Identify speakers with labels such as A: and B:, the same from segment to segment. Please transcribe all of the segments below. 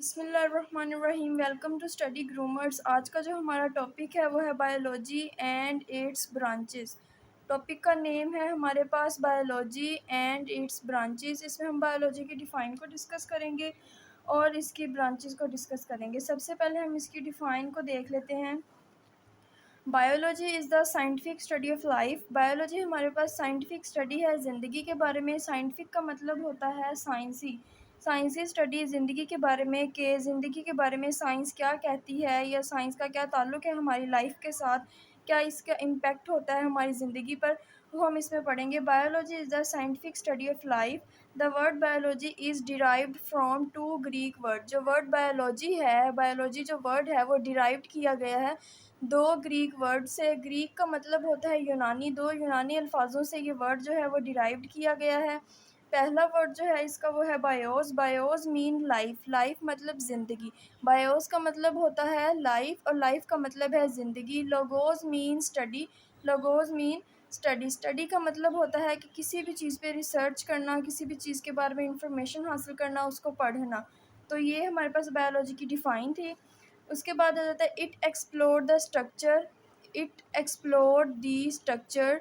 A: बिस्मिल्लाहिर्रहमानिर्रहीम। Welcome to study groomers. आज का जो हमारा टॉपिक है वो है biology and its branches. Topic का नेम है हमारे पास बायोलॉजी एंड इट्स ब्रांचेस। इसमें हम बायोलॉजी की डिफ़ाइन को डिस्कस करेंगे और इसकी ब्रांचेस को डिस्कस करेंगे। सबसे पहले हम इसकी डिफ़ाइन को देख लेते हैं। Biology is the scientific study of life. Biology हमारे पास साइंटिफिक स्टडी है ज़िंदगी के बारे में। साइंटिफिक का मतलब होता है साइंसी। साइंसी स्टडी ज़िंदगी के बारे में कि ज़िंदगी के बारे में साइंस क्या कहती है या साइंस का क्या ताल्लुक़ है हमारी लाइफ के साथ, क्या इसका इम्पेक्ट होता है हमारी ज़िंदगी पर, वो हम इसमें पढ़ेंगे। Biology is the scientific study of life. The word biology is derived from two Greek word. जो वर्ड बायोलॉजी है, बायोलॉजी जो वर्ड है वो डिराइव्ड किया गया है दो ग्रीक वर्ड से। ग्रीक का मतलब होता है यूनानी। दो यूनानी अल्फाजों से ये वर्ड जो है वो डिराइव्ड किया गया है। पहला वर्ड जो है इसका वो है BIOS. BIOS mean life. Life मतलब ज़िंदगी। बायोस का मतलब होता है लाइफ और लाइफ का मतलब है ज़िंदगी। Logos mean study. Logos mean study. Study का मतलब होता है कि किसी भी चीज़ पे रिसर्च करना, किसी भी चीज़ के बारे में इंफॉर्मेशन हासिल करना, उसको पढ़ना। तो ये हमारे पास बायोलॉजी की डिफ़ाइन थी। उसके बाद आ जाता है it explore the structure. It explore the structure,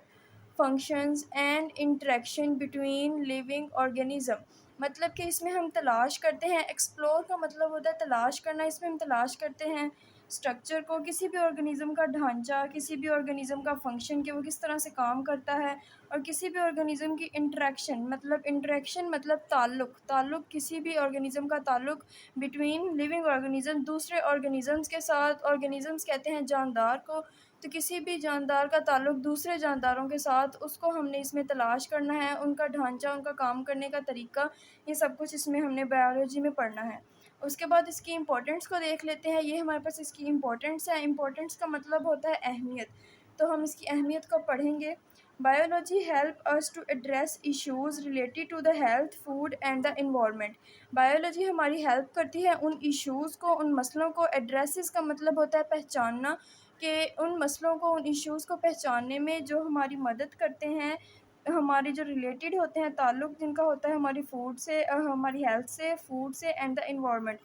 A: functions and interaction between living organism. मतलब कि इसमें हम तलाश करते हैं। एक्सप्लोर का मतलब होता है तलाश करना। इसमें हम तलाश करते हैं स्ट्रक्चर को, किसी भी ऑर्गेनिज़म का ढांचा, किसी भी ऑर्गेनिज़म का फंक्शन कि वो किस तरह से काम करता है, और किसी भी ऑर्गेनिज़म की इंटरेक्शन मतलब ताल्लुक़। ताल्लुक़ किसी भी ऑर्गेनिज़म का ताल्लुक़ बिटवीन लिविंग ऑर्गेनिज़म दूसरे ऑर्गेनिज़म्स के साथ। ऑर्गेनिज़म्स कहते हैं जानदार को। तो किसी भी जानदार का ताल्लुक़ दूसरे जानदारों के साथ, उसको हमने इसमें तलाश करना है। उनका ढांचा, उनका काम करने का तरीका, ये सब कुछ इसमें हमने बायोलॉजी में पढ़ना है। उसके बाद इसकी इम्पोर्टेंस को देख लेते हैं। ये हमारे पास इसकी इम्पोर्टेंस है। इम्पोर्टेंस का मतलब होता है अहमियत। तो हम इसकी अहमियत को पढ़ेंगे। Biology help us to address issues related to the health, food and the environment. Biology हमारी हेल्प करती है उन इश्यूज़ को, उन मसलों को। एड्रेसेस का मतलब होता है पहचानना, कि उन मसलों को, उन इश्यूज़ को पहचानने में जो हमारी मदद करते हैं, हमारे जो रिलेटेड होते हैं, ताल्लुक़ जिनका होता है हमारी फूड से, हमारी हेल्थ से, फूड से and the environment.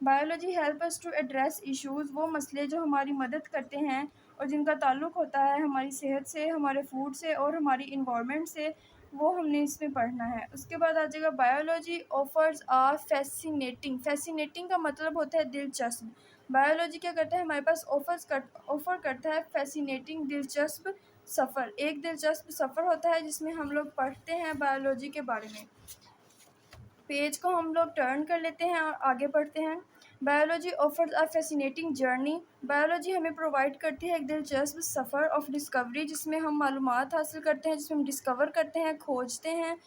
A: Biology help us to address issues, वो मसले जो हमारी मदद करते हैं और जिनका ताल्लुक़ होता है हमारी सेहत से, हमारे फूड से और हमारी एनवायरनमेंट से, वो हमने इसमें पढ़ना है। उसके बाद आ जाएगा biology offers are fascinating. Fascinating का मतलब होता है दिलचस्प। बायोलॉजी क्या करता है, हमारे पास ऑफ़र करता है फ़ैसिनेटिंग, दिलचस्प सफ़र। एक दिलचस्प सफ़र होता है जिसमें हम लोग पढ़ते हैं बायोलॉजी के बारे में। पेज को हम लोग टर्न कर लेते हैं और आगे बढ़ते हैं। Biology offers a fascinating journey. Biology हमें प्रोवाइड करती है एक दिलचस्प सफ़र ऑफ डिस्कवरी, जिसमें हम मालूमात हासिल करते हैं, जिसमें हम डिस्कवर करते हैं, खोजते हैं।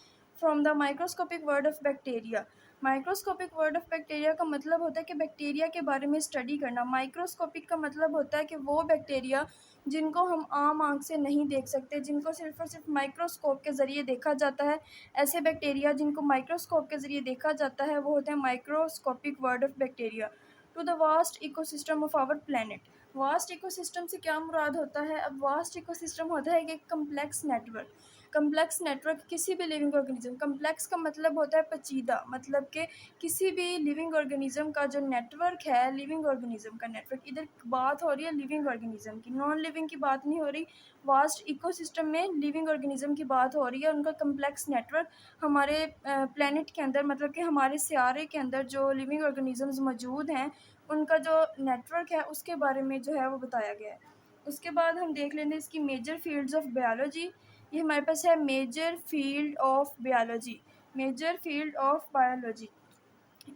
A: From the microscopic word of bacteria. Microscopic word of bacteria का मतलब होता है कि बैक्टीरिया के बारे में स्टडी करना। माइक्रोस्कोपिक का मतलब होता है कि वो बैक्टीरिया जिनको हम आम आँख से नहीं देख सकते, जिनको सिर्फ़ और सिर्फ माइक्रोस्कोप के ज़रिए देखा जाता है। ऐसे बैक्टीरिया जिनको माइक्रोस्कोप के ज़रिए देखा जाता है वो होते हैं microscopic word of bacteria. To the vast ecosystem of our planet. Vast ecosystem से क्या मुराद होता है? अब वास्ट इकोसिस्टम होता है कि एक कम्प्लेक्स नेटवर्क। कम्प्लेक्स नेटवर्क किसी भी लिविंग ऑर्गेनिज्म। कम्प्लेक्स का मतलब होता है पेचीदा, मतलब कि किसी भी लिविंग ऑर्गेनिज्म का जो नेटवर्क है, लिविंग ऑर्गेनिज्म का नेटवर्क। इधर बात हो रही है लिविंग ऑर्गेनिज्म की, नॉन लिविंग की बात नहीं हो रही। वास्ट इकोसिस्टम में लिविंग ऑर्गेनिज्म की बात हो रही है। उनका कम्प्लेक्स नेटवर्क हमारे प्लैनेट के अंदर, मतलब कि हमारे सियारे के अंदर जो लिविंग ऑर्गेनिजम्स मौजूद हैं, उनका जो नेटवर्क है उसके बारे में जो है वो बताया गया है। उसके बाद हम देख लेंगे इसकी मेजर फील्ड्स ऑफ बायोलॉजी। ये हमारे पास है major field of biology. Major field of biology,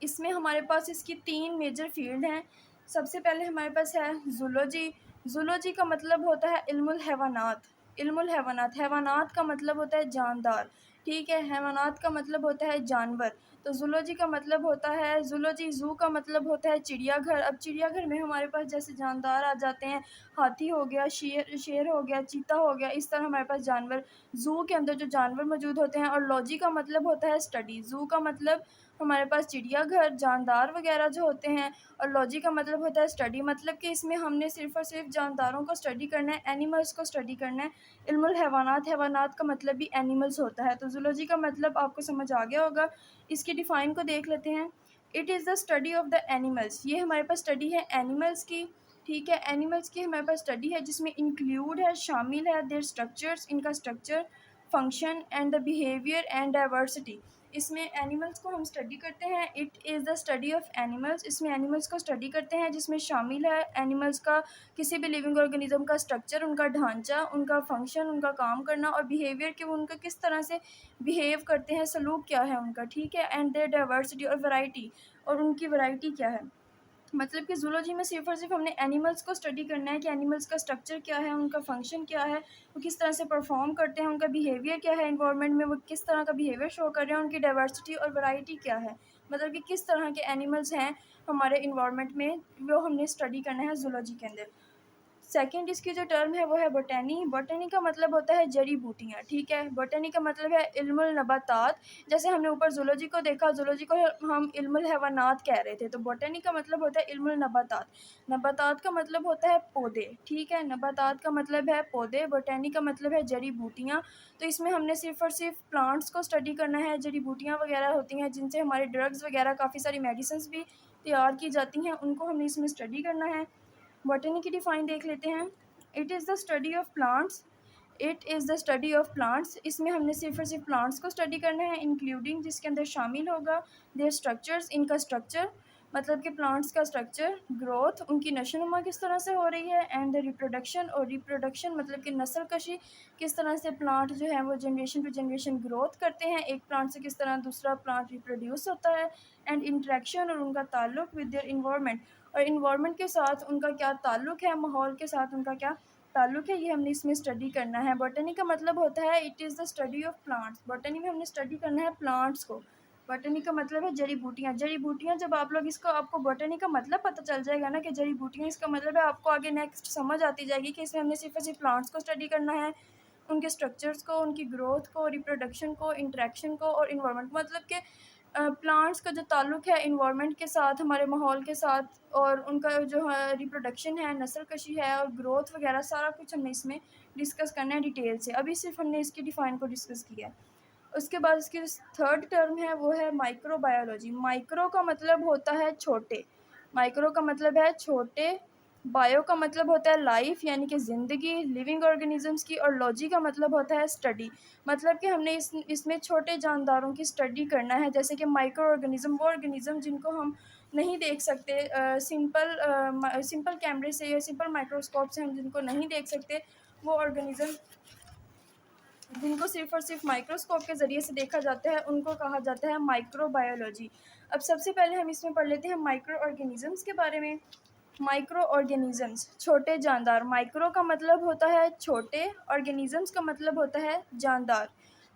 A: इसमें हमारे पास इसकी 3 मेजर फील्ड हैं। सबसे पहले हमारे पास है ज़ूलॉजी। ज़ूलॉजी का मतलब होता है इल्मुल हैवानात। इल्मुल हैवानात, हैवानात का मतलब होता है जानदार, ठीक है। हैवानात का मतलब होता है जानवर। तो ज़ूलॉजी का मतलब होता है, ज़ूलॉजी ज़ू का मतलब होता है चिड़ियाघर। अब चिड़ियाघर में हमारे पास जैसे जानदार आ जाते हैं, हाथी हो गया, शेर हो गया, चीता हो गया, इस तरह हमारे पास जानवर ज़ू के अंदर जो जानवर मौजूद होते हैं। और लॉजी का मतलब होता है स्टडी। ज़ू का मतलब हमारे पास चिड़ियाघर, जानदार वगैरह जो होते हैं, और लॉजी का मतलब होता है स्टडी। मतलब कि इसमें हमने सिर्फ़ और सिर्फ जानदारों को स्टडी करना है, एनिमल्स को स्टडी करना है। इल्मुल हैवानात, हैवानात का मतलब भी एनिमल्स होता है। तो ज़ूलॉजी का मतलब आपको समझ आ गया होगा। इसकी डिफ़ाइन को देख लेते हैं। It is the study of the animals. ये हमारे पास स्टडी है एनिमल्स की, ठीक है। एनिमल्स की हमारे पास स्टडी है जिसमें इंक्लूड है, शामिल है देयर स्ट्रक्चर्स, इनका structure, function and the behaviour and diversity. इसमें एनिमल्स को हम स्टडी करते हैं। It is the study of animals. इसमें एनिमल्स को स्टडी करते हैं जिसमें शामिल है एनिमल्स का किसी भी लिविंग ऑर्गेनिज्म का स्ट्रक्चर, उनका ढांचा, उनका फंक्शन, उनका काम करना और बिहेवियर कि वो उनका किस तरह से बिहेव करते हैं, सलूक क्या है उनका, ठीक है। एंड देयर डाइवर्सिटी और वैरायटी, और उनकी वैरायटी क्या है। मतलब कि ज़ूलॉजी में सिर्फ़ और सिर्फ हमने एनिमल्स को स्टडी करना है कि एनिमल्स का स्ट्रक्चर क्या है, उनका फंक्शन क्या है, वो किस तरह से परफॉर्म करते हैं, उनका बिहेवियर क्या है एनवायरनमेंट में, वो किस तरह का बिहेवियर शो कर रहे हैं, उनकी डाइवर्सिटी और वैरायटी क्या है। मतलब कि किस तरह के एनिमल्स हैं हमारे इन्वायरमेंट में, वो हमने स्टडी करना है ज़ूलॉजी के अंदर। सेकंड इसकी जो टर्म है वो है बोटैनी। बोटैनी का मतलब होता है जड़ी बूटियाँ, ठीक है। बोटैनी का मतलब है इल्मुल नबातात। जैसे हमने ऊपर ज़ूलॉजी को देखा, ज़ूलॉजी को हम इल्मुल हैवानात कह रहे थे, तो बोटैनी का मतलब होता है इल्मुल नबातात। नबातात का मतलब होता है पौधे, ठीक है। नबातात का मतलब है पौधे, बोटैनी का मतलब है जड़ी बूटियाँ। तो इसमें हमने सिर्फ़ और सिर्फ प्लांट्स को स्टडी करना है। जड़ी बूटियाँ वगैरह होती हैं जिनसे हमारे ड्रग्स वगैरह, काफ़ी सारी मेडिसिन्स भी तैयार की जाती हैं, उनको हमने इसमें स्टडी करना है। बॉटनी की डिफाइन देख लेते हैं। It is the study of plants. It is the study of plants. इसमें हमने सिर्फ और सिर्फ प्लांट्स को स्टडी करना है, इंक्लूडिंग जिसके अंदर शामिल होगा देयर स्ट्रक्चर्स, इनका स्ट्रक्चर, मतलब कि प्लांट्स का स्ट्रक्चर, ग्रोथ, उनकी नशोनुमा किस तरह से हो रही है, एंड द रिप्रोडक्शन, और रिप्रोडक्शन मतलब कि नस्ल कशी, किस तरह से प्लांट जो है वो जनरेशन टू जनरेशन ग्रोथ करते हैं, एक प्लांट से किस तरह दूसरा प्लांट रिप्रोड्यूस होता है, एंड इंट्रैक्शन, और उनका ताल्लुक विद देयर इन्वायरमेंट, और इन्वायरमेंट के साथ उनका क्या ताल्लुक़ है, माहौल के साथ उनका क्या ताल्लुक़ है, ये हमने इसमें स्टडी करना है। बॉटनी का मतलब होता है it is the study of plants. Botany में हमने स्टडी करना है प्लांट्स को। बॉटनी का मतलब है जड़ी बूटियाँ। जड़ी बूटियाँ जब आप लोग इसको, आपको बॉटनी का मतलब पता चल जाएगा ना कि जड़ी बूटियाँ, इसका मतलब है आपको आगे नेक्स्ट समझ आती जाएगी कि इसमें हमने सिर्फ और सिर्फ प्लांट्स को स्टडी करना है, उनके स्ट्रक्चर्स को, उनकी ग्रोथ को, रिप्रोडक्शन को, इंट्रैक्शन को और इन्वायरमेंट, मतलब कि प्लांट्स का जो ताल्लुक़ है इन्वायरमेंट के साथ, हमारे माहौल के साथ, और उनका जो है रिप्रोडक्शन है, नस्ल कशी है और ग्रोथ वगैरह, सारा कुछ हमने इसमें डिस्कस करना है डिटेल से। अभी सिर्फ हमने इसकी डिफ़ाइन को डिस्कस किया है। उसके बाद इसकी थर्ड टर्म है वो है माइक्रोबायोलॉजी। माइक्रो का मतलब होता है छोटे, माइक्रो का मतलब है छोटे, बायो का मतलब होता है लाइफ यानी कि ज़िंदगी, लिविंग ऑर्गेनिजम्स की, और लॉजी का मतलब होता है स्टडी। मतलब कि हमने इसमें छोटे जानदारों की स्टडी करना है, जैसे कि माइक्रो ऑर्गेनिज़म, वो ऑर्गेनिज़म जिनको हम नहीं देख सकते, सिंपल कैमरे से या सिंपल माइक्रोस्कोप से हम जिनको नहीं देख सकते, वो ऑर्गेनिज़म जिनको सिर्फ़ और सिर्फ माइक्रोस्कोप के ज़रिए से देखा जाता है, उनको कहा जाता है माइक्रोबायोलॉजी। अब सबसे पहले हम इसमें पढ़ लेते हैं माइक्रो ऑर्गेनिज़म्स के बारे में। माइक्रो ऑर्गेनिज़म्स, छोटे जानदार। माइक्रो का मतलब होता है छोटे, ऑर्गेनिज़म्स का मतलब होता है जानदार।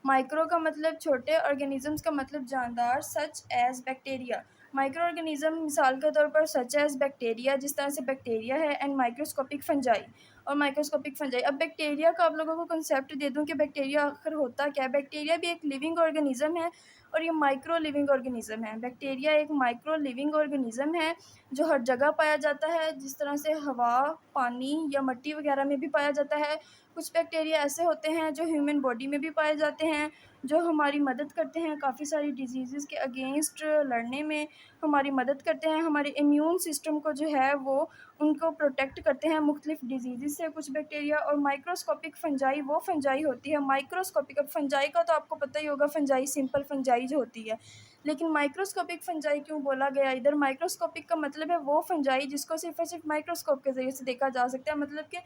A: माइक्रो का मतलब छोटे, ऑर्गेनिज़म्स का मतलब जानदार, such as bacteria. Micro organism मिसाल के तौर पर सच एज़ बैक्टीरिया, जिस तरह से बैक्टीरिया है, एंड माइक्रोस्कोपिक फंजाई, और माइक्रोस्कोपिक फंजाई। अब बैक्टीरिया का आप लोगों को कंसेप्ट दे दूं कि बैक्टीरिया आखिर होता क्या है। बैक्टीरिया भी एक लिविंग ऑर्गेनिज़म है और ये माइक्रो लिविंग ऑर्गेनिज़म है। बैक्टीरिया एक माइक्रो लिविंग ऑर्गेनिज़म है जो हर जगह पाया जाता है, जिस तरह से हवा, पानी या मिट्टी वगैरह में भी पाया जाता है। कुछ बैक्टीरिया ऐसे होते हैं जो ह्यूमन बॉडी में भी पाए जाते हैं, जो हमारी मदद करते हैं काफ़ी सारी डिजीज़ के अगेंस्ट लड़ने में, हमारी मदद करते हैं, हमारे इम्यून सिस्टम को जो है वो उनको प्रोटेक्ट करते हैं मुख्तलिफ डिजीज़ से कुछ बैक्टीरिया। और माइक्रोस्कोपिक फंजाई वो फंजाई होती है माइक्रोस्कोपिक। अब फंजाई का तो आपको पता ही होगा, फंजाई सिंपल फंजाई जो होती है, लेकिन माइक्रोस्कोपिक फंजाई क्यों बोला गया इधर। माइक्रोस्कोपिक का मतलब है वो फंजाई जिसको सिर्फ और सिर्फ माइक्रोस्कोप के ज़रिए से देखा जा सकता है। मतलब कि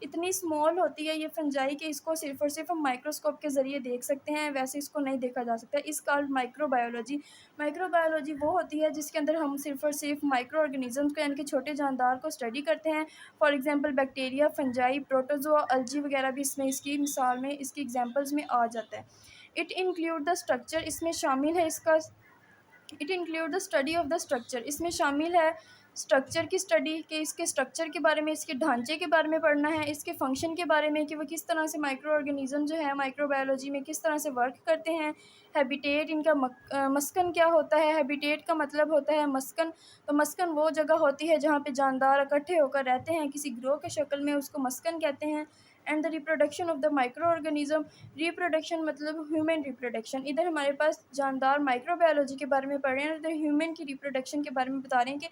A: इतनी स्मॉल होती है ये फंजाई कि इसको सिर्फ और सिर्फ हम माइक्रोस्कोप के ज़रिए देख सकते हैं, वैसे इसको नहीं देखा जा सकता। इस कॉल्ड माइक्रोबायोलॉजी। माइक्रोबायोलॉजी वो होती है जिसके अंदर हम सिर्फ और सिर्फ माइक्रो ऑर्गेनिज़म्स को यानी कि छोटे जानदार को स्टडी करते हैं। For example bacteria, fungi, protozoa, algae वगैरह भी इसमें इसकी मिसाल में, इसकी एग्जांपल्स में आ जाता है। इट इंक्लूड द स्ट्रक्चर, इसमें शामिल है इसका, it include the study of the structure, इसमें शामिल है स्ट्रक्चर की स्टडी, कि इसके स्ट्रक्चर के बारे में, इसके ढांचे के बारे में पढ़ना है, इसके फंक्शन के बारे में कि वो किस तरह से माइक्रो ऑर्गेनिज़म जो है माइक्रोबायोलॉजी में किस तरह से वर्क करते हैं। हैबिटेट, इनका मस्कन क्या होता है। हैबिटेट का मतलब होता है मस्कन। तो मस्कन वो जगह होती है जहाँ पे जानदार इकट्ठे होकर रहते हैं किसी ग्रोह के शक्ल में, उसको मस्कन कहते हैं। And the reproduction of the micro organism. Reproduction मतलब ह्यूमन रिप्रोडक्शन। इधर हमारे पास जानदार माइक्रोबायोलॉजी के बारे में पढ़ रहे हैं, इधर ह्यूमन की रिप्रोडक्शन के बारे में बता रहे हैं कि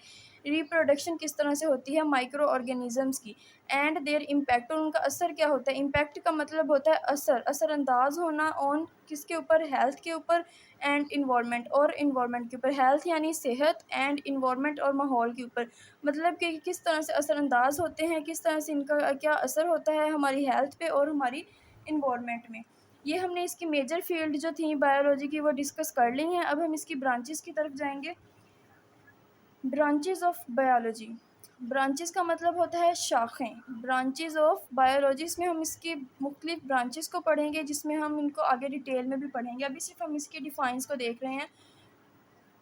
A: रिप्रोडक्शन किस तरह से होती है माइक्रो ऑर्गेनिजम्स की, एंड देयर इम्पैक्ट, और उनका असर क्या होता है। इम्पैक्ट का मतलब होता है असर, असरअंदाज होना ऑन किसके ऊपर, हेल्थ के ऊपर, एंड इन्वायरमेंट, और इन्वायरमेंट के ऊपर। हेल्थ यानी सेहत, एंड इन्वायरमेंट और माहौल के ऊपर, मतलब कि किस तरह से असरअंदाज होते हैं, किस तरह से इनका क्या असर होता है हमारी हेल्थ पे और हमारी इन्वायरमेंट में। ये हमने इसकी मेजर फील्ड जो थी बायोलॉजी की वो डिस्कस कर ली हैं। अब हम इसकी ब्रांचेस की तरफ जाएंगे। ब्रांचेस ऑफ बायोलॉजी, ब्रांचेस का मतलब होता है शाखें। ब्रांचेस ऑफ बायोलॉजी, इसमें हम इसकी मुख्तलिफ ब्रांचेस को पढ़ेंगे, जिसमें हम इनको आगे डिटेल में भी पढ़ेंगे। अभी सिर्फ हम इसके डिफाइंस को देख रहे हैं।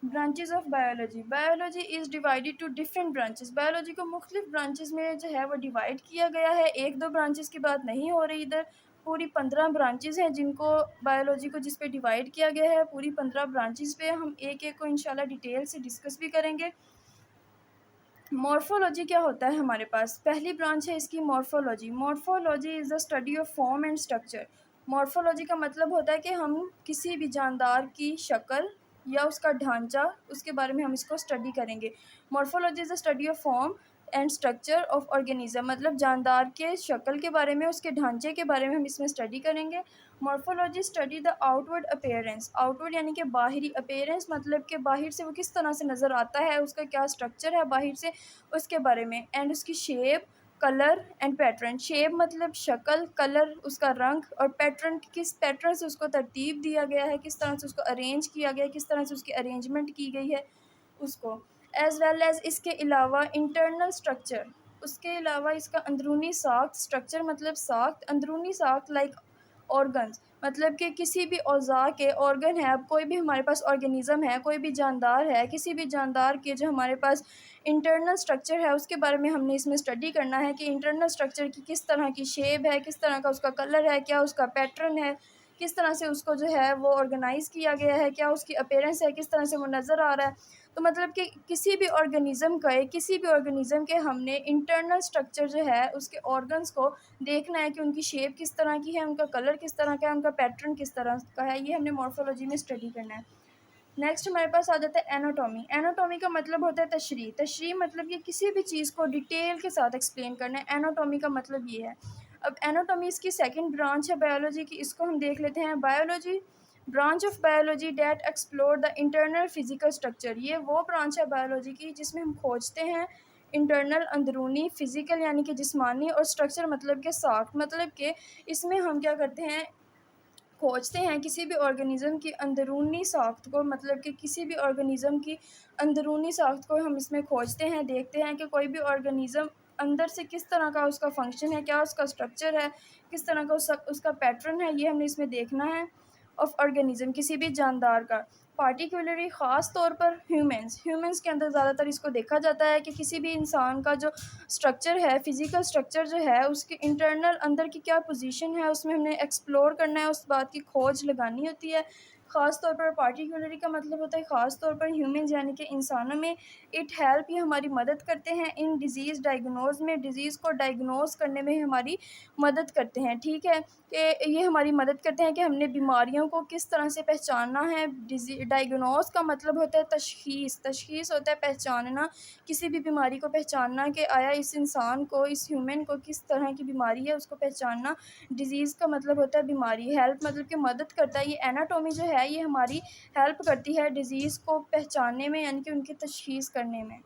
A: Branches of biology, biology is divided to different branches. Biology को मुख्तलिफ ब्रांचेस में जो है वो डिवाइड किया गया है। एक दो ब्रांचेस की बात नहीं हो रही, इधर पूरी 15 ब्रांचेस हैं जिनको बायोलॉजी को जिस पे डिवाइड किया गया है। पूरी 15 ब्रांचेस पे हम एक एक को इंशाल्लाह डिटेल से डिस्कस भी करेंगे। मॉर्फोलॉजी क्या होता है हमारे पास, पहली ब्रांच है इसकी morphology. Morphology is the study of form and structure. Morphology का मतलब होता है कि हम किसी भी जानदार की शक्ल या उसका ढांचा, उसके बारे में हम इसको स्टडी करेंगे। Morphology is the study of form and structure of organism, मतलब जानदार के शक्ल के बारे में, उसके ढांचे के बारे में हम इसमें स्टडी करेंगे। Morphology study the outward appearance. Outward यानी कि बाहरी, अपीयरेंस मतलब कि बाहर से वो किस तरह से नज़र आता है, उसका क्या स्ट्रक्चर है बाहर से, उसके बारे में। एंड उसकी shape, colour and pattern. Shape मतलब शक्ल, कलर उसका रंग, और पैटर्न किस पैटर्न से उसको तरतीब दिया गया है, किस तरह से उसको अरेंज किया गया है, किस तरह से उसकी अरेंजमेंट की गई है उसको। एज़ वेल एज़ इसके अलावा इंटरनल स्ट्रक्चर, उसके अलावा इसका अंदरूनी साख्त। स्ट्रक्चर मतलब साख्त, अंदरूनी साख्त लाइक ऑर्गन्स, मतलब कि किसी भी औज़ा के ऑर्गन है। अब कोई भी हमारे पास ऑर्गेनिज़म है, कोई भी जानदार है, किसी भी जानदार के जो हमारे पास इंटरनल स्ट्रक्चर है उसके बारे में हमने इसमें स्टडी करना है कि इंटरनल स्ट्रक्चर की किस तरह की शेप है, किस तरह का उसका कलर है, क्या उसका पैटर्न है, किस तरह से उसको जो है वो ऑर्गेनाइज़ किया गया है, क्या उसकी अपीयरेंस है, किस तरह से वो नज़र आ रहा है। तो मतलब कि किसी भी ऑर्गेनिज़म के हमने इंटरनल स्ट्रक्चर जो है उसके ऑर्गन्स को देखना है कि उनकी शेप किस तरह की है, उनका कलर किस तरह का है, उनका पैटर्न किस तरह का है। ये हमने मॉर्फोलॉजी में स्टडी करना है। नेक्स्ट हमारे पास आ जाता है एनाटॉमी। एनाटॉमी का मतलब होता है तशरीह। तशरीह मतलब कि किसी भी चीज़ को डिटेल के साथ एक्सप्लेन करना है, एनाटॉमी का मतलब ये है। अब एनाटॉमी इसकी सेकंड ब्रांच है बायोलॉजी की, इसको हम देख लेते हैं। Biology, branch of biology that explore the internal physical structure. ये वो ब्रांच है बायोलॉजी की जिसमें हम खोजते हैं इंटरनल, अंदरूनी, फिजिकल यानी कि जिस्मानी, और स्ट्रक्चर मतलब कि साख्त, मतलब कि इसमें हम क्या करते हैं, खोजते हैं किसी भी ऑर्गेनिज़म की अंदरूनी साख्त को, मतलब कि किसी भी ऑर्गेनिज़म की अंदरूनी साख्त को हम इसमें खोजते हैं, देखते हैं कि कोई भी ऑर्गेनिज़म अंदर से किस तरह का उसका फंक्शन है, क्या उसका स्ट्रक्चर है, किस तरह का उसका पैटर्न है, ये हमने इसमें देखना है ऑफ ऑर्गेनिज़म, किसी भी जानदार का। पार्टिकुलरली ख़ास तौर पर ह्यूमंस के अंदर ज़्यादातर इसको देखा जाता है कि किसी भी इंसान का जो स्ट्रक्चर है, फ़िज़िकल स्ट्रक्चर जो है, उसके इंटरनल अंदर की क्या पोजीशन है, उसमें हमने एक्सप्लोर करना है, उस बात की खोज लगानी होती है। ख़ास तौर पर पार्टिकुलरली का मतलब होता है ख़ास तौर पर ह्यूमंस यानी कि इंसानों में। इट हेल्प, ये हमारी मदद करते हैं इन डिज़ीज़ डायग्नोज में, डिज़ीज़ को डायग्नोज करने में हमारी मदद करते हैं। ठीक है, कि ये हमारी मदद करते हैं कि हमने बीमारियों को किस तरह से पहचानना है। डायग्नोज का मतलब होता है तशख़ीस, तशख़ीस होता है पहचानना, किसी भी बीमारी को पहचानना कि आया इस इंसान को, इस ह्यूमन को किस तरह की बीमारी है, उसको पहचानना। डिज़ीज़ का मतलब होता है बीमारी। हेल्प मतलब कि मदद करता है। ये एनाटॉमी जो है ये हमारी हेल्प करती है डिज़ीज़ को पहचानने में, यानी कि उनकी तशख़ीस करने में।